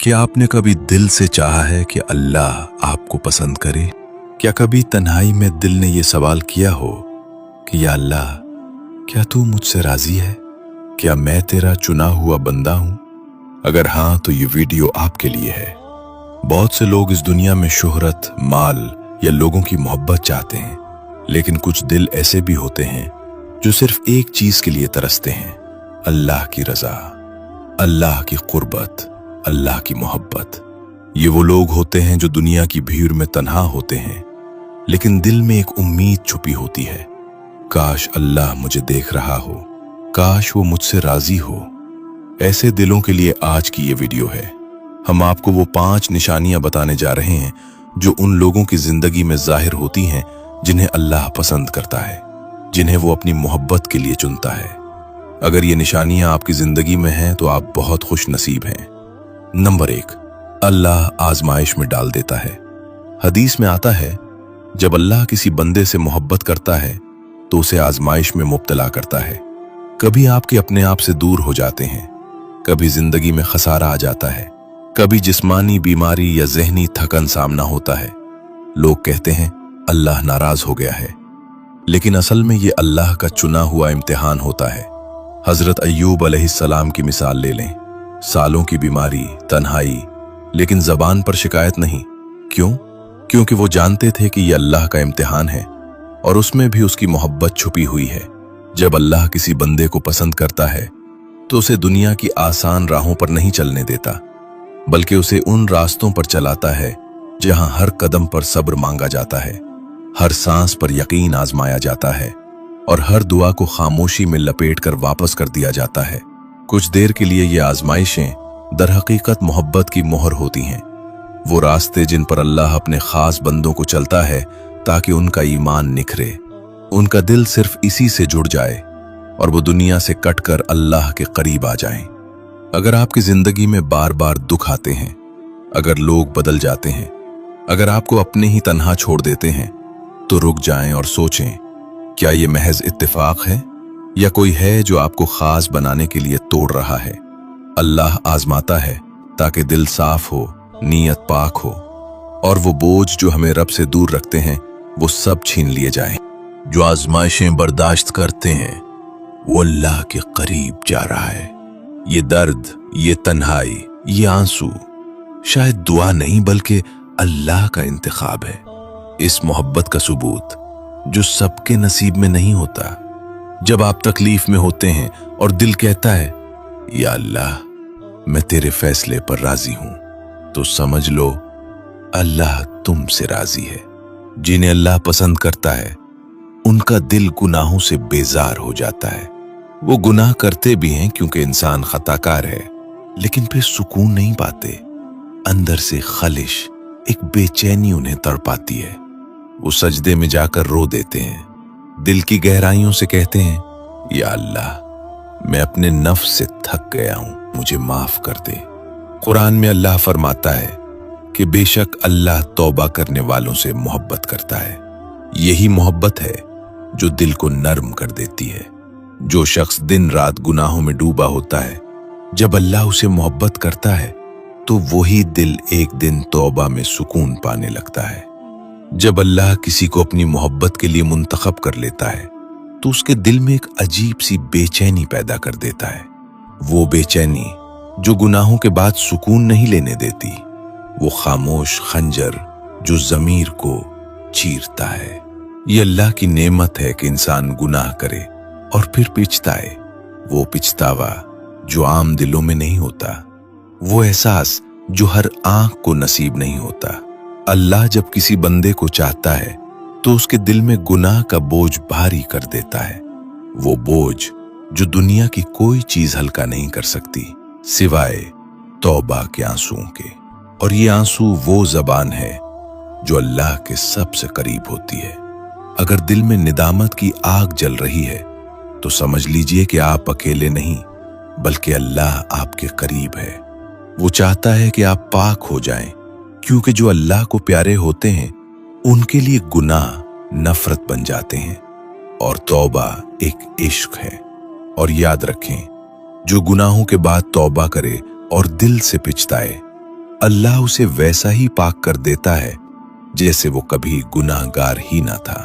क्या आपने कभी दिल से चाहा है कि अल्लाह आपको पसंद करे? क्या कभी तन्हाई में दिल ने यह सवाल किया हो कि या अल्लाह, क्या तू मुझसे राजी है? क्या मैं तेरा चुना हुआ बंदा हूं? अगर हां तो ये वीडियो आपके लिए है। बहुत से लोग इस दुनिया में शोहरत, माल या लोगों की मोहब्बत चाहते हैं, लेकिन कुछ दिल ऐसे भी होते हैं जो सिर्फ एक चीज के लिए तरसते हैं, अल्लाह की रजा, अल्लाह की कुर्बत, अल्लाह की मोहब्बत। ये वो लोग होते हैं जो दुनिया की भीड़ में तन्हा होते हैं, लेकिन दिल में एक उम्मीद छुपी होती है, काश अल्लाह मुझे देख रहा हो, काश वो मुझसे राजी हो। ऐसे दिलों के लिए आज की ये वीडियो है। हम आपको वो 5 निशानियां बताने जा रहे हैं जो उन लोगों की जिंदगी में जाहिर होती हैं जिन्हें अल्लाह पसंद करता है, जिन्हें वो अपनी मोहब्बत के लिए चुनता है। अगर ये निशानियां आपकी जिंदगी में हैं तो आप बहुत खुश नसीब हैं। नंबर 1, अल्लाह आजमाइश में डाल देता है। हदीस में आता है, जब अल्लाह किसी बंदे से मोहब्बत करता है तो उसे आजमाइश में मुब्तला करता है। कभी आपके अपने आप से दूर हो जाते हैं, कभी जिंदगी में खसारा आ जाता है, कभी जिस्मानी बीमारी या ज़हनी थकन सामना होता है। लोग कहते हैं अल्लाह नाराज हो गया है, लेकिन असल में ये अल्लाह का चुना हुआ इम्तिहान होता है। हजरत अय्यूब अलैहिस्सलाम की मिसाल ले लें। सालों की बीमारी, तन्हाई, लेकिन जबान पर शिकायत नहीं। क्यों? क्योंकि वो जानते थे कि ये अल्लाह का इम्तिहान है और उसमें भी उसकी मोहब्बत छुपी हुई है। जब अल्लाह किसी बंदे को पसंद करता है तो उसे दुनिया की आसान राहों पर नहीं चलने देता, बल्कि उसे उन रास्तों पर चलाता है जहां हर कदम पर सब्र मांगा जाता है, हर सांस पर यकीन आजमाया जाता है और हर दुआ को खामोशी में लपेटकर वापस कर दिया जाता है। कुछ देर के लिए ये आजमाइशें दरहकीकत मोहब्बत की मोहर होती हैं, वो रास्ते जिन पर अल्लाह अपने खास बंदों को चलता है ताकि उनका ईमान निखरे, उनका दिल सिर्फ इसी से जुड़ जाए और वो दुनिया से कटकर अल्लाह के करीब आ जाएं। अगर आपकी जिंदगी में बार बार दुख आते हैं, अगर लोग बदल जाते हैं, अगर आपको अपने ही तन्हा छोड़ देते हैं, तो रुक जाएं और सोचें, क्या ये महज इत्तेफाक है या कोई है जो आपको खास बनाने के लिए तोड़ रहा है? अल्लाह आजमाता है ताकि दिल साफ हो, नीयत पाक हो और वो बोझ जो हमें रब से दूर रखते हैं वो सब छीन लिए जाएं। जो आजमाइशें बर्दाश्त करते हैं वो अल्लाह के करीब जा रहा है। ये दर्द, ये तन्हाई, ये आंसू शायद दुआ नहीं बल्कि अल्लाह का इंतखाब है। इस मोहब्बत का सबूत जो सबके नसीब में नहीं होता। जब आप तकलीफ में होते हैं और दिल कहता है या अल्लाह, मैं तेरे फैसले पर राजी हूं, तो समझ लो अल्लाह तुमसे राजी है। जिन्हें अल्लाह पसंद करता है उनका दिल गुनाहों से बेजार हो जाता है। वो गुनाह करते भी हैं क्योंकि इंसान खताकार है, लेकिन फिर सुकून नहीं पाते। अंदर से खलिश, एक बेचैनी उन्हें तड़पाती है। वो सजदे में जाकर रो देते हैं, दिल की गहराइयों से कहते हैं या अल्लाह, मैं अपने नफ्स से थक गया हूं, मुझे माफ कर दे। कुरान में अल्लाह फरमाता है कि बेशक अल्लाह तौबा करने वालों से मोहब्बत करता है। यही मोहब्बत है जो दिल को नर्म कर देती है। जो शख्स दिन रात गुनाहों में डूबा होता है, जब अल्लाह उसे मोहब्बत करता है तो वही दिल एक दिन तौबा में सुकून पाने लगता है। जब अल्लाह किसी को अपनी मोहब्बत के लिए मुंतखब कर लेता है तो उसके दिल में एक अजीब सी बेचैनी पैदा कर देता है। वो बेचैनी जो गुनाहों के बाद सुकून नहीं लेने देती, वो खामोश खंजर जो ज़मीर को चीरता है। ये अल्लाह की नेमत है कि इंसान गुनाह करे और फिर पिछताए। वो पिछतावा जो आम दिलों में नहीं होता, वो एहसास जो हर आंख को नसीब नहीं होता। अल्लाह जब किसी बंदे को चाहता है तो उसके दिल में गुनाह का बोझ भारी कर देता है। वो बोझ जो दुनिया की कोई चीज हल्का नहीं कर सकती सिवाय तौबा के आंसुओं के। और ये आंसू वो जबान है जो अल्लाह के सबसे करीब होती है। अगर दिल में निदामत की आग जल रही है तो समझ लीजिए कि आप अकेले नहीं, बल्कि अल्लाह आपके करीब है। वो चाहता है कि आप पाक हो जाएं, क्योंकि जो अल्लाह को प्यारे होते हैं उनके लिए गुनाह नफरत बन जाते हैं और तौबा एक इश्क है। और याद रखें, जो गुनाहों के बाद तौबा करे और दिल से पिछताए अल्लाह उसे वैसा ही पाक कर देता है जैसे वो कभी गुनाहगार ही ना था।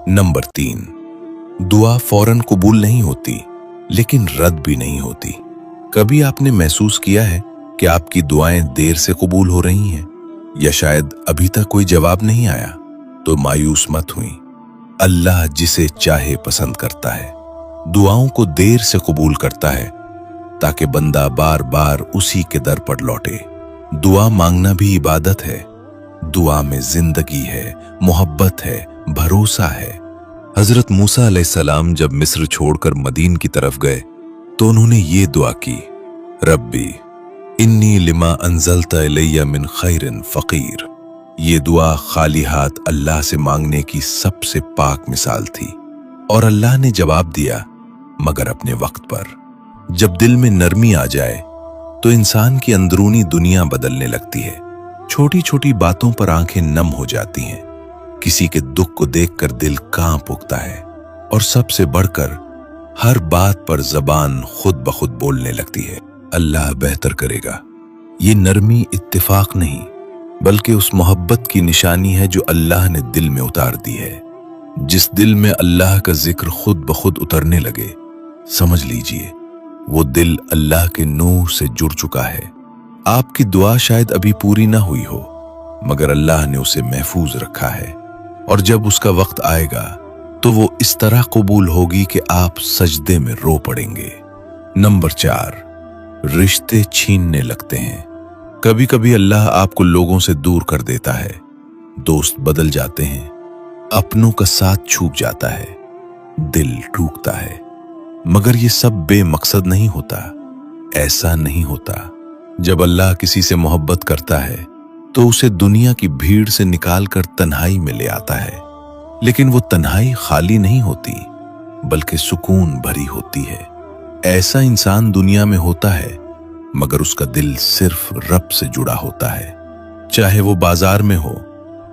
नंबर 3, दुआ फौरन कबूल नहीं होती लेकिन रद्द भी नहीं होती। कभी आपने महसूस किया है कि आपकी दुआएं देर से कबूल हो रही हैं या शायद अभी तक कोई जवाब नहीं आया? तो मायूस मत हुई। अल्लाह जिसे चाहे पसंद करता है, दुआओं को देर से कबूल करता है ताकि बंदा बार बार उसी के दर पर लौटे। दुआ मांगना भी इबादत है। दुआ में जिंदगी है, मोहब्बत है, भरोसा है। हजरत मूसा अलैहिस्सलाम जब मिस्र छोड़कर मदीन की तरफ गए तो उन्होंने ये दुआ की, रब्बी इन्नी लिमा अंजलता इलैया मिन खैरिन फकीर। ये दुआ खाली हाथ अल्लाह से मांगने की सबसे पाक मिसाल थी और अल्लाह ने जवाब दिया, मगर अपने वक्त पर। जब दिल में नरमी आ जाए तो इंसान की अंदरूनी दुनिया बदलने लगती है। छोटी छोटी बातों पर आंखें नम हो जाती हैं, किसी के दुख को देखकर दिल कांप उठता है और सबसे बढ़कर हर बात पर जबान खुद ब खुद बोलने लगती है, अल्लाह बेहतर करेगा। ये नरमी इत्तेफाक नहीं बल्कि उस मोहब्बत की निशानी है जो अल्लाह ने दिल में उतार दी है। जिस दिल में अल्लाह का जिक्र खुद ब खुद उतरने लगे, समझ लीजिए वो दिल अल्लाह के नूर से जुड़ चुका है। आपकी दुआ शायद अभी पूरी ना हुई हो, मगर अल्लाह ने उसे महफूज रखा है और जब उसका वक्त आएगा तो वो इस तरह कबूल होगी कि आप सजदे में रो पड़ेंगे। नंबर 4, रिश्ते छीनने लगते हैं। कभी कभी अल्लाह आपको लोगों से दूर कर देता है, दोस्त बदल जाते हैं, अपनों का साथ छूट जाता है, दिल टूटता है, मगर ये सब बेमकसद नहीं होता। ऐसा नहीं होता। जब अल्लाह किसी से मोहब्बत करता है तो उसे दुनिया की भीड़ से निकालकर तन्हाई में ले आता है, लेकिन वो तन्हाई खाली नहीं होती बल्कि सुकून भरी होती है। ऐसा इंसान दुनिया में होता है मगर उसका दिल सिर्फ रब से जुड़ा होता है। चाहे वो बाजार में हो,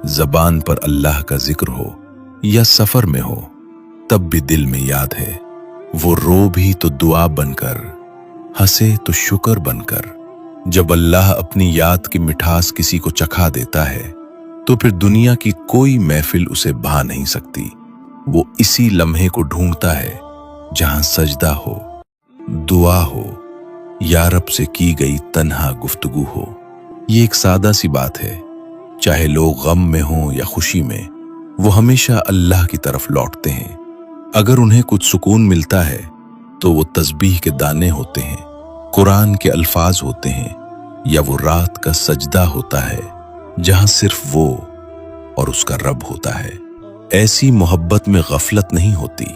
जबान पर अल्लाह का जिक्र हो या सफर में हो, तब भी दिल में याद है। वो रो भी तो दुआ बनकर, हंसे तो शुक्र बनकर। जब अल्लाह अपनी याद की मिठास किसी को चखा देता है तो फिर दुनिया की कोई महफिल उसे भा नहीं सकती। वो इसी लम्हे को ढूंढता है जहां सजदा हो, दुआ हो, या रब से की गई तन्हा गुफ्तगू हो। ये एक सादा सी बात है। चाहे लोग गम में हों या खुशी में, वो हमेशा अल्लाह की तरफ लौटते हैं। अगर उन्हें कुछ सुकून मिलता है तो वो तस्बीह के दाने होते हैं, कुरान के अल्फाज होते हैं, या वो रात का सजदा होता है जहां सिर्फ वो और उसका रब होता है। ऐसी मोहब्बत में गफलत नहीं होती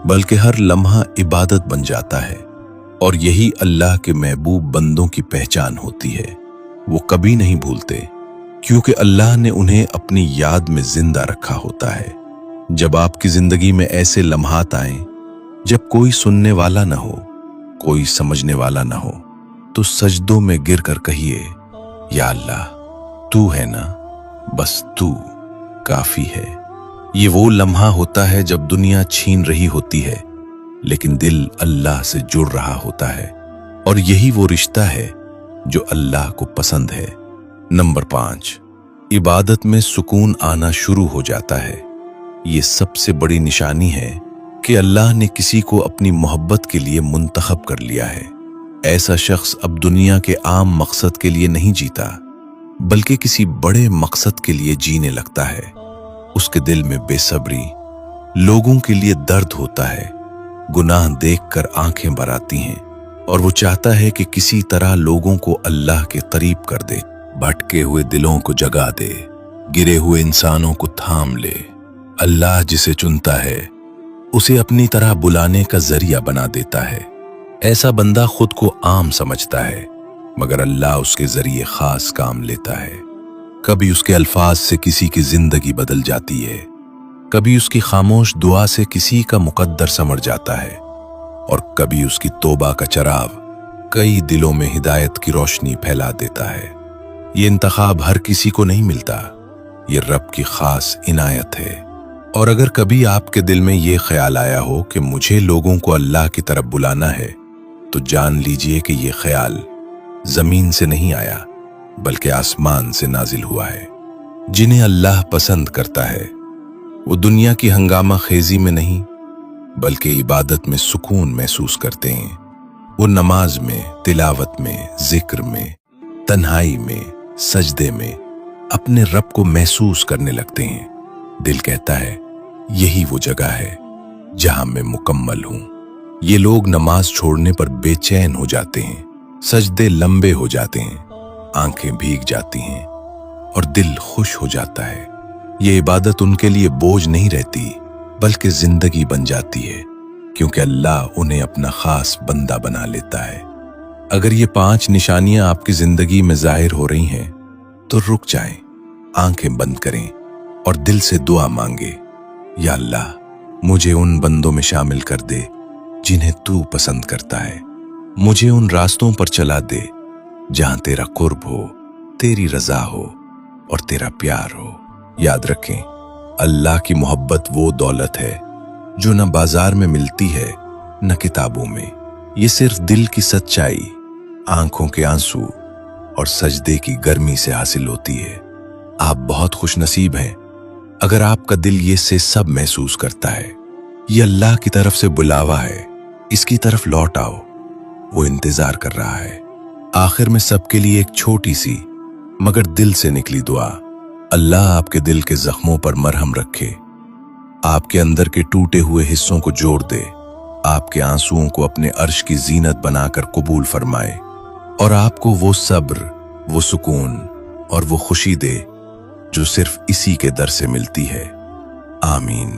बल्कि हर लम्हा इबादत बन जाता है और यही अल्लाह के महबूब बंदों की पहचान होती है। वो कभी नहीं भूलते क्योंकि अल्लाह ने उन्हें अपनी याद में जिंदा रखा होता है। जब आपकी जिंदगी में ऐसे लम्हात आएं जब कोई सुनने वाला न हो, कोई समझने वाला न हो, तो सजदों में गिर कर कहिए, या अल्लाह तू है ना, बस तू काफी है। ये वो लम्हा होता है जब दुनिया छीन रही होती है लेकिन दिल अल्लाह से जुड़ रहा होता है, और यही वो रिश्ता है जो अल्लाह को पसंद है। नंबर 5, इबादत में सुकून आना शुरू हो जाता है। ये सबसे बड़ी निशानी है कि अल्लाह ने किसी को अपनी मोहब्बत के लिए मुंतखब कर लिया है। ऐसा शख्स अब दुनिया के आम मकसद के लिए नहीं जीता बल्कि किसी बड़े मकसद के लिए जीने लगता है। उसके दिल में बेसब्री, लोगों के लिए दर्द होता है, गुनाह देखकर आंखें भर आती हैं और वो चाहता है कि किसी तरह लोगों को अल्लाह के करीब कर दे, भटके हुए दिलों को जगा दे, गिरे हुए इंसानों को थाम ले। अल्लाह जिसे चुनता है उसे अपनी तरह बुलाने का जरिया बना देता है। ऐसा बंदा खुद को आम समझता है मगर अल्लाह उसके जरिए खास काम लेता है। कभी उसके अल्फाज से किसी की जिंदगी बदल जाती है, कभी उसकी खामोश दुआ से किसी का मुकद्दर संवर जाता है, और कभी उसकी तौबा का चराग कई दिलों में हिदायत की रोशनी फैला देता है। ये इंतखाब हर किसी को नहीं मिलता, ये रब की खास इनायत है। और अगर कभी आपके दिल में ये ख्याल आया हो कि मुझे लोगों को अल्लाह की तरफ बुलाना है, तो जान लीजिए कि ये ख्याल जमीन से नहीं आया, बल्कि आसमान से नाजिल हुआ है। जिन्हें अल्लाह पसंद करता है वो दुनिया की हंगामा खेजी में नहीं बल्कि इबादत में सुकून महसूस करते हैं। वो नमाज में, तिलावत में, जिक्र में, तन्हाई में, सजदे में अपने रब को महसूस करने लगते हैं। दिल कहता है यही वो जगह है जहां मैं मुकम्मल हूं। ये लोग नमाज छोड़ने पर बेचैन हो जाते हैं, सजदे लंबे हो जाते हैं, आंखें भीग जाती हैं और दिल खुश हो जाता है। ये इबादत उनके लिए बोझ नहीं रहती बल्कि जिंदगी बन जाती है, क्योंकि अल्लाह उन्हें अपना खास बंदा बना लेता है। अगर ये 5 निशानियां आपकी जिंदगी में जाहिर हो रही हैं तो रुक जाएं, आंखें बंद करें और दिल से दुआ मांगे, या अल्लाह मुझे उन बंदों में शामिल कर दे जिन्हें तू पसंद करता है। मुझे उन रास्तों पर चला दे जहां तेरा कुर्ब हो, तेरी रजा हो और तेरा प्यार हो। याद रखें, अल्लाह की मोहब्बत वो दौलत है जो न बाजार में मिलती है न किताबों में। ये सिर्फ दिल की सच्चाई, आंखों के आंसू और सजदे की गर्मी से हासिल होती है। आप बहुत खुशनसीब हैं अगर आपका दिल ये से सब महसूस करता है। ये अल्लाह की तरफ से बुलावा है, इसकी तरफ लौट आओ, वो इंतजार कर रहा है। आखिर में सबके लिए एक छोटी सी मगर दिल से निकली दुआ। अल्लाह आपके दिल के जख्मों पर मरहम रखे, आपके अंदर के टूटे हुए हिस्सों को जोड़ दे, आपके आंसुओं को अपने अर्श की जीनत बनाकर कबूल फरमाए और आपको वो सब्र, वो सुकून और वो खुशी दे जो सिर्फ इसी के दर से मिलती है। आमीन।